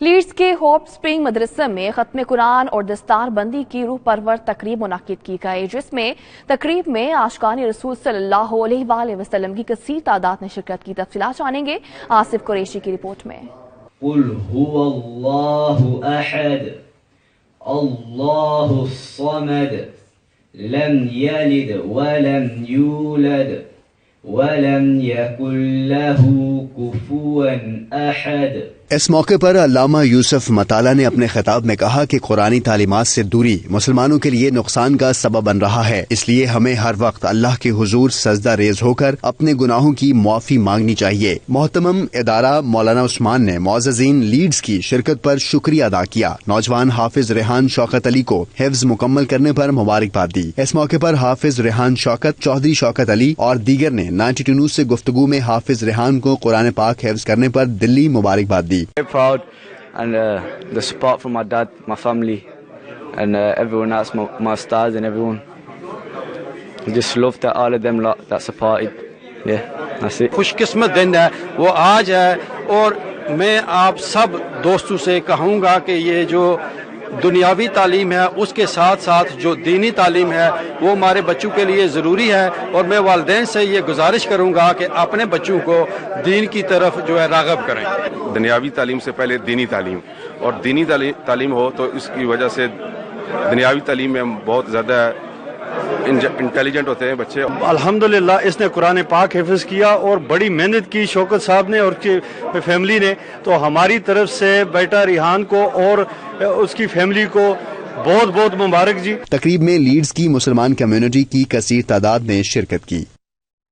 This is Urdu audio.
لیڈز کے ہوپ سپرنگ مدرسہ میں ختم قرآن اور دستار بندی کی روح پرور تقریب منعقد کی گئی، جس میں تقریب میں عاشقان رسول صلی اللہ علیہ وآلہ وسلم کی کثیر تعداد نے شرکت کی۔ تفصیلات جانیں گے آصف قریشی کی رپورٹ میں۔ قل هو اللہ احد اللہ الصمد لم یلد ولم یولد ولم یکن له کفوا احد۔ اس موقع پر علامہ یوسف مطالعہ نے اپنے خطاب میں کہا کہ قرآنی تعلیمات سے دوری مسلمانوں کے لیے نقصان کا سبب بن رہا ہے، اس لیے ہمیں ہر وقت اللہ کے حضور سجدہ ریز ہو کر اپنے گناہوں کی معافی مانگنی چاہیے۔ محترم ادارہ مولانا عثمان نے معززین لیڈز کی شرکت پر شکریہ ادا کیا۔ نوجوان حافظ ریحان شوکت علی کو حفظ مکمل کرنے پر مبارکباد دی۔ اس موقع پر حافظ ریحان شوکت، چودھری شوکت علی اور دیگر نے 92 نیوز سے گفتگو میں حافظ ریحان کو قرآن پاک حفظ کرنے پر دلی مبارکباد دی۔ Very proud and the support from my dad, my family and everyone else, my stars and everyone. Just love that all of them lot that supported. Yeah, that's it. خوش قسمت دن ہے وہ آج ہے، اور میں آپ سب دوستوں سے کہوں گا کہ یہ جو دنیاوی تعلیم ہے اس کے ساتھ ساتھ جو دینی تعلیم ہے وہ ہمارے بچوں کے لیے ضروری ہے، اور میں والدین سے یہ گزارش کروں گا کہ اپنے بچوں کو دین کی طرف جو ہے راغب کریں۔ دنیاوی تعلیم سے پہلے دینی تعلیم، اور دینی تعلیم ہو تو اس کی وجہ سے دنیاوی تعلیم میں ہم بہت زیادہ انٹیلیجنٹ ہوتے ہیں بچے۔ الحمدللہ اس نے قرآن پاک حفظ کیا اور بڑی محنت کی شوکت صاحب نے اور اس کی فیملی نے، تو ہماری طرف سے بیٹا ریحان کو اور اس کی فیملی کو بہت بہت مبارک جی۔ تقریب میں لیڈز کی مسلمان کمیونٹی کی کثیر تعداد نے شرکت کی۔